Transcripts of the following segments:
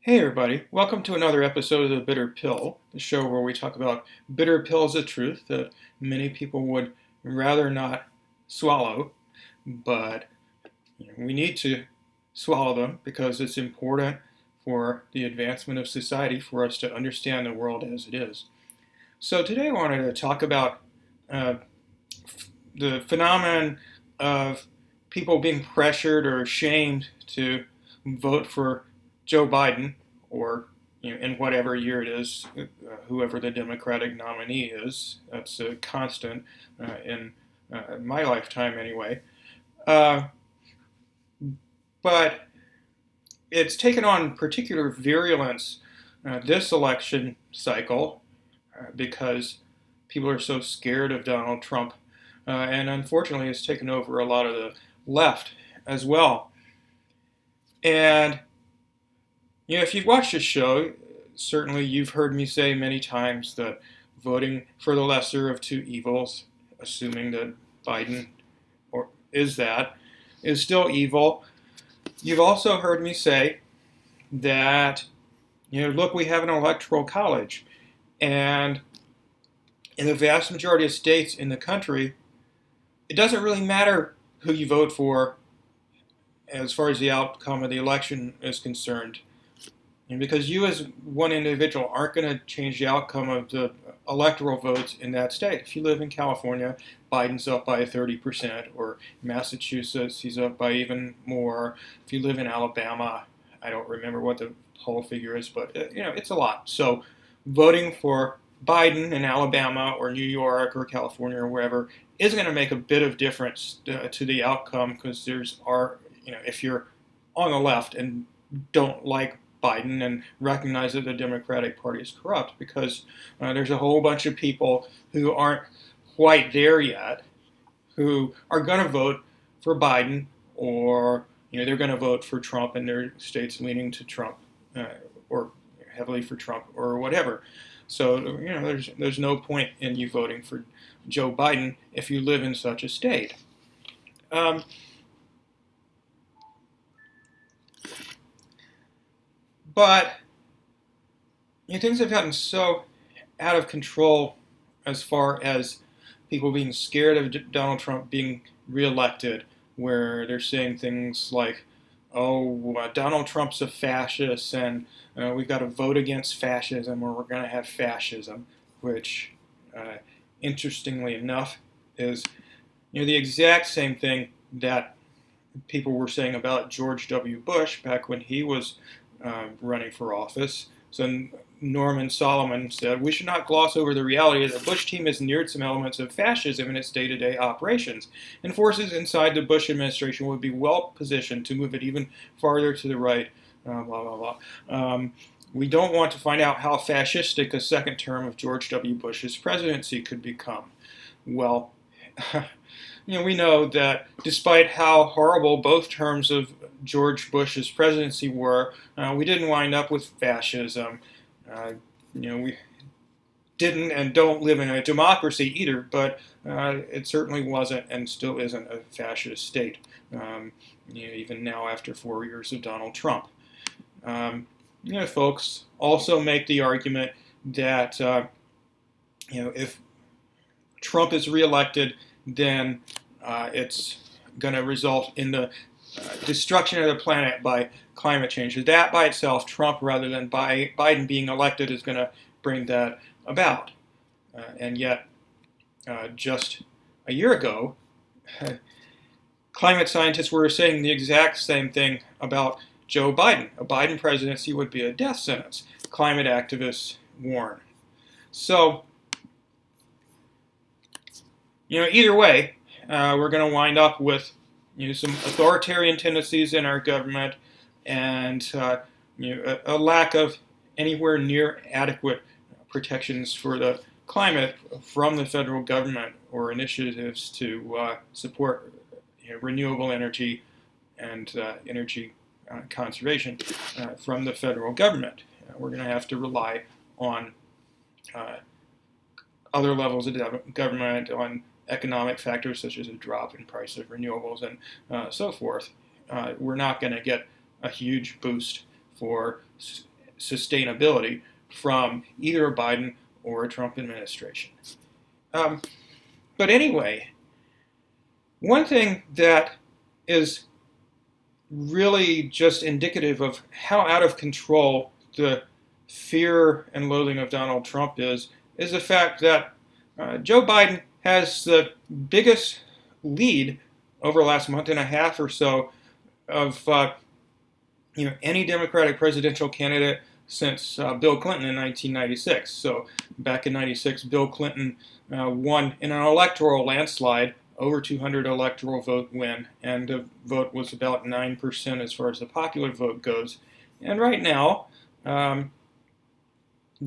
Hey everybody, welcome to another episode of The Bitter Pill, the show where we talk about bitter pills of truth that many people would rather not swallow, but we need to swallow them because it's important for the advancement of society for us to understand the world as it is. So today I wanted to talk about uh, the phenomenon of people being pressured or shamed to vote for Joe Biden or in whatever year it is, whoever the Democratic nominee is. That's a constant in my lifetime anyway. Uh, but it's taken on particular virulence this election cycle because people are so scared of Donald Trump. And unfortunately, it's taken over a lot of the left as well. And if you've watched this show, certainly you've heard me say many times that voting for the lesser of two evils, assuming that Biden or is still evil. You've also heard me say that, look, we have an electoral college, and in the vast majority of states in the country, it doesn't really matter who you vote for as far as the outcome of the election is concerned. And because you as one individual aren't going to change the outcome of the electoral votes in that state. If you live in California, Biden's up by 30%, or Massachusetts, he's up by even more. If you live in Alabama, I don't remember what the whole figure is, but it's a lot. So voting for Biden in Alabama or New York or California or wherever is going to make a bit of difference to the outcome because if you're on the left and don't like Biden and recognize that the Democratic Party is corrupt, because there's a whole bunch of people who aren't quite there yet who are going to vote for Biden, or they're going to vote for Trump in their states leaning to Trump or heavily for Trump or whatever. So there's no point in you voting for Joe Biden if you live in such a state. Um, but things have gotten so out of control as far as people being scared of Donald Trump being reelected, where they're saying things like, "Oh, Donald Trump's a fascist, and we've got to vote against fascism, or we're going to have fascism," which, interestingly enough, is the exact same thing that people were saying about George W. Bush back when he was running for office. So Norman Solomon said, "We should not gloss over the reality that the Bush team has neared some elements of fascism in its day-to-day operations, and forces inside the Bush administration would be well positioned to move it even farther to the right, blah, blah, blah. We don't want to find out how fascistic a second term of George W. Bush's presidency could become." Well, we know that despite how horrible both terms of George Bush's presidency were, we didn't wind up with fascism. We didn't and don't live in a democracy either, but it certainly wasn't and still isn't a fascist state, even now after 4 years of Donald Trump. Folks also make the argument that if Trump is reelected, then it's going to result in the destruction of the planet by climate change. That by itself, Trump rather than Biden being elected, is going to bring that about. And yet, just a year ago, climate scientists were saying the exact same thing about Joe Biden. A Biden presidency would be a death sentence. Climate activists warn. So, either way, we're going to wind up with some authoritarian tendencies in our government and a lack of anywhere near adequate protections for the climate from the federal government or initiatives to support renewable energy and energy conservation from the federal government. We're going to have to rely on other levels of government, on economic factors such as a drop in price of renewables and so forth. We're not going to get a huge boost for sustainability from either a Biden or a Trump administration. But anyway, one thing that is really just indicative of how out of control the fear and loathing of Donald Trump is the fact that Joe Biden has the biggest lead over the last month and a half or so of any Democratic presidential candidate since Bill Clinton in 1996. So back in 96, Bill Clinton won in an electoral landslide, over 200 electoral vote win, and the vote was about 9% as far as the popular vote goes. And right now,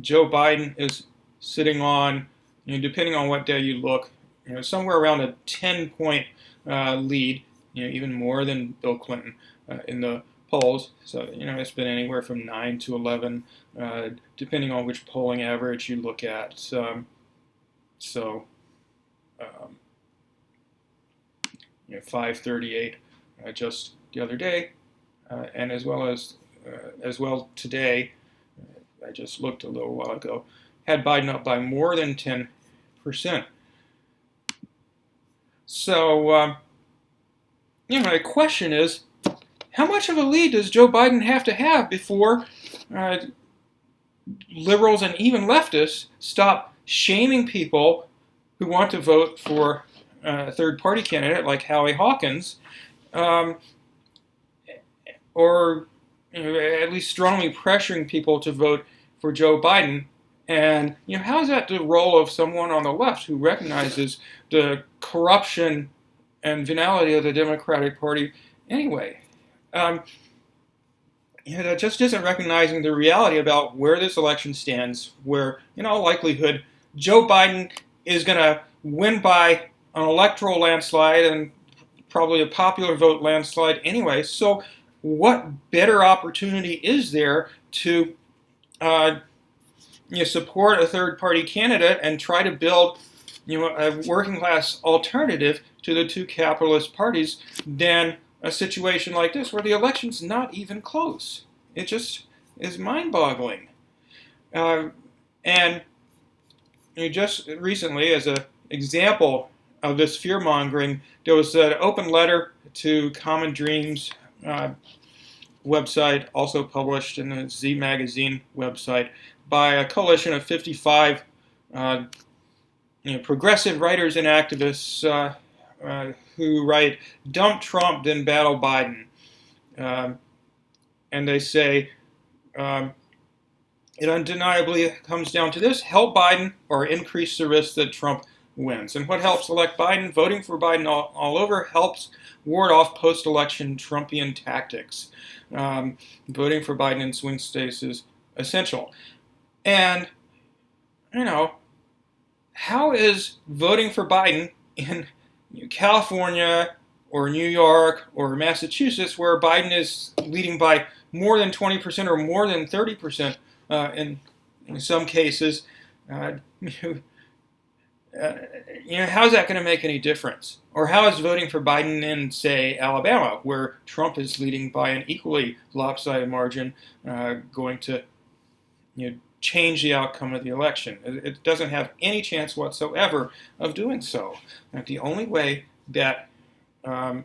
Joe Biden is sitting on, depending on what day you look, somewhere around a 10-point lead, even more than Bill Clinton in the polls. So, it's been anywhere from 9 to 11, depending on which polling average you look at. 538 just the other day, and as well today, I just looked a little while ago, had Biden up by more than 10%. So, my question is, how much of a lead does Joe Biden have to have before liberals and even leftists stop shaming people who want to vote for a third-party candidate like Howie Hawkins, or at least strongly pressuring people to vote for Joe Biden? And how is that the role of someone on the left who recognizes the corruption and venality of the Democratic Party anyway? That just isn't recognizing the reality about where this election stands, where in all likelihood Joe Biden is going to win by an electoral landslide and probably a popular vote landslide anyway. So what better opportunity is there to support a third-party candidate and try to build a working-class alternative to the two capitalist parties than a situation like this where the election's not even close? It just is mind-boggling. And just recently, as an example of this fear-mongering, there was an open letter to Common Dreams website, also published in the Z Magazine website, by a coalition of 55 progressive writers and activists who write, "Dump Trump, then battle Biden." And they say, it undeniably comes down to this: help Biden or increase the risk that Trump wins. And what helps elect Biden? Voting for Biden all over helps ward off post-election Trumpian tactics. Voting for Biden in swing states is essential. And, how is voting for Biden in California or New York or Massachusetts, where Biden is leading by more than 20% or more than 30% in some cases, how is that going to make any difference? Or how is voting for Biden in, say, Alabama, where Trump is leading by an equally lopsided margin, going to change the outcome of the election? It doesn't have any chance whatsoever of doing so. The only way that a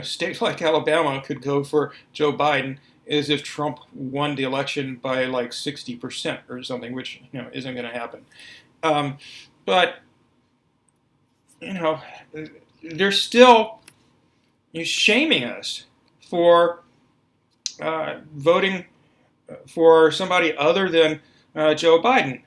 state like Alabama could go for Joe Biden is if Trump won the election by like 60% or something, which isn't going to happen. But they're still shaming us for voting for somebody other than Joe Biden.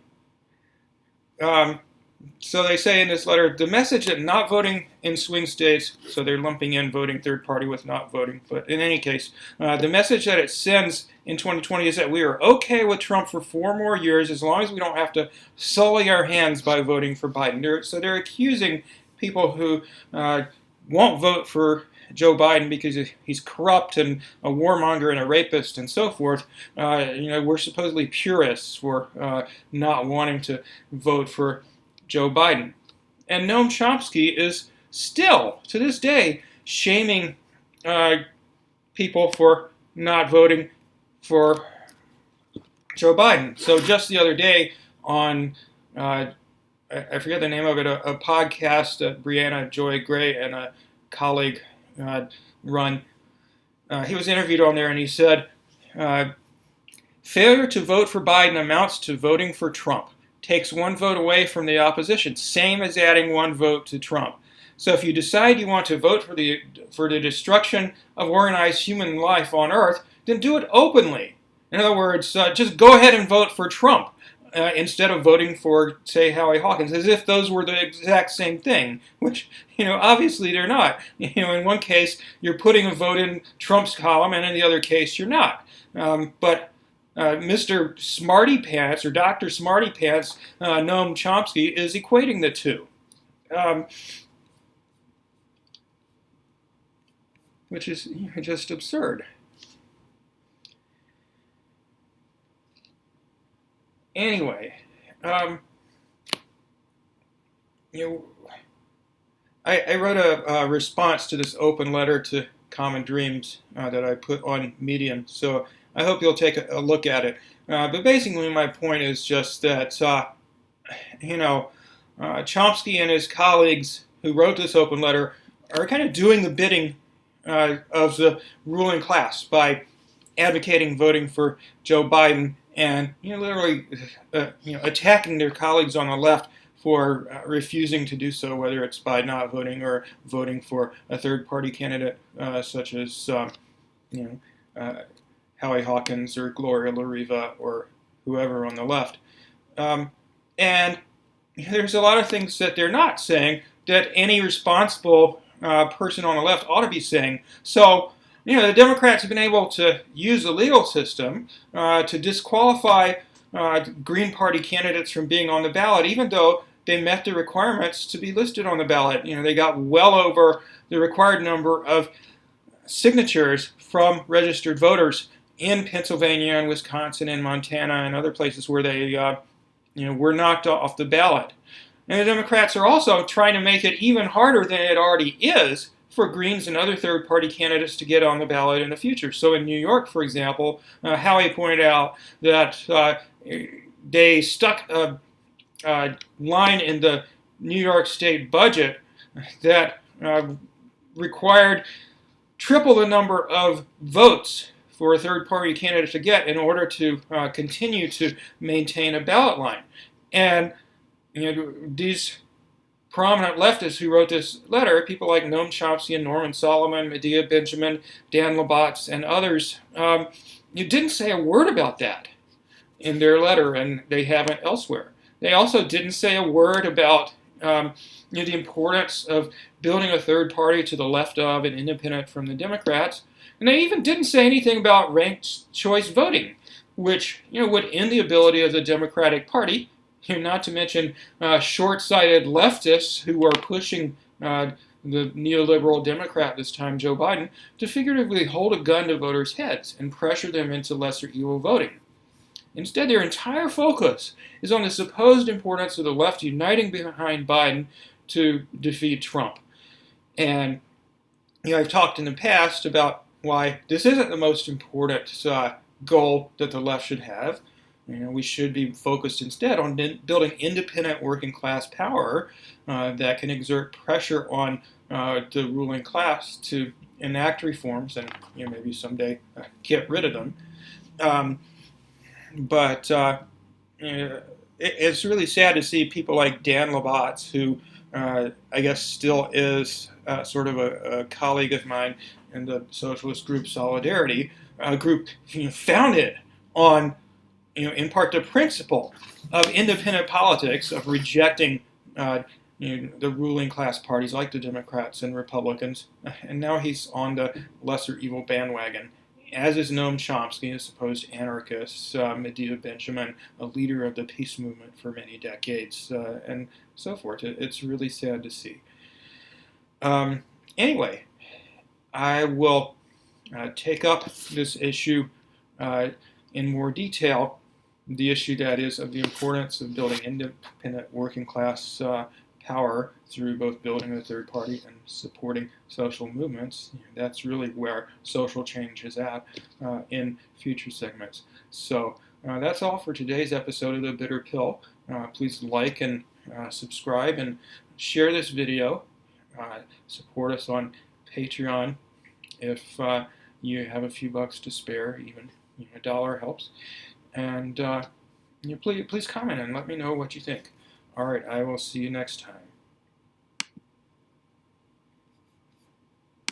So they say in this letter, the message that not voting in swing states, so they're lumping in voting third party with not voting, but in any case, the message that it sends in 2020 is that we are okay with Trump for 4 more years as long as we don't have to sully our hands by voting for Biden. So they're accusing people who won't vote for Joe Biden because he's corrupt and a warmonger and a rapist and so forth. We're supposedly purists for not wanting to vote for Joe Biden. And Noam Chomsky is still, to this day, shaming people for not voting for Joe Biden. So just the other day on, I forget the name of it, a podcast that Brianna Joy Gray and a colleague run, he was interviewed on there and he said, uh, failure to vote for Biden amounts to voting for Trump. Takes one vote away from the opposition, same as adding one vote to Trump. So if you decide you want to vote for the destruction of organized human life on Earth, then do it openly. In other words, just go ahead and vote for Trump instead of voting for, say, Howie Hawkins, as if those were the exact same thing, which, obviously they're not. In one case, you're putting a vote in Trump's column, and in the other case, you're not. But Mr. Smarty Pants, or Dr. Smarty Pants, Noam Chomsky, is equating the two. Which is just absurd. Anyway, I wrote a response to this open letter to Common Dreams that I put on Medium, so I hope you'll take a look at it. But basically, my point is just that, Chomsky and his colleagues who wrote this open letter are kind of doing the bidding of the ruling class by advocating voting for Joe Biden and literally attacking their colleagues on the left for refusing to do so, whether it's by not voting or voting for a third-party candidate such as Howie Hawkins or Gloria La Riva or whoever on the left. And there's a lot of things that they're not saying that any responsible person on the left ought to be saying. So, the Democrats have been able to use the legal system to disqualify Green Party candidates from being on the ballot, even though they met the requirements to be listed on the ballot. They got well over the required number of signatures from registered voters in Pennsylvania and Wisconsin and Montana and other places where they were knocked off the ballot. And the Democrats are also trying to make it even harder than it already is for Greens and other third-party candidates to get on the ballot in the future. So in New York, for example, Howie pointed out that they stuck a line in the New York State budget that required triple the number of votes for a third-party candidate to get in order to continue to maintain a ballot line. And these prominent leftists who wrote this letter, people like Noam Chomsky and Norman Solomon, Medea Benjamin, Dan Labatz, and others, didn't say a word about that in their letter, and they haven't elsewhere. They also didn't say a word about the importance of building a third party to the left of and independent from the Democrats. And they even didn't say anything about ranked choice voting, which would end the ability of the Democratic Party, not to mention short-sighted leftists who are pushing the neoliberal Democrat, this time Joe Biden, to figuratively hold a gun to voters' heads and pressure them into lesser evil voting. Instead, their entire focus is on the supposed importance of the left uniting behind Biden to defeat Trump. And I've talked in the past about why this isn't the most important goal that the left should have. We should be focused instead on building independent working class power that can exert pressure on the ruling class to enact reforms and maybe someday get rid of them. But it's really sad to see people like Dan Labatz, who I guess still is sort of a colleague of mine in the socialist group Solidarity, a group founded on in part the principle of independent politics, of rejecting the ruling class parties like the Democrats and Republicans, and now he's on the lesser evil bandwagon, as is Noam Chomsky, a supposed anarchist, Medea Benjamin, a leader of the peace movement for many decades, and so forth. It's really sad to see. Anyway, I will take up this issue in more detail, the issue that is of the importance of building independent working class power through both building the third party and supporting social movements. That's really where social change is at in future segments. So that's all for today's episode of The Bitter Pill. Please like and subscribe and share this video. Support us on Patreon if you have a few bucks to spare. Even $1 helps. And please comment and let me know what you think. All right, I will see you next time.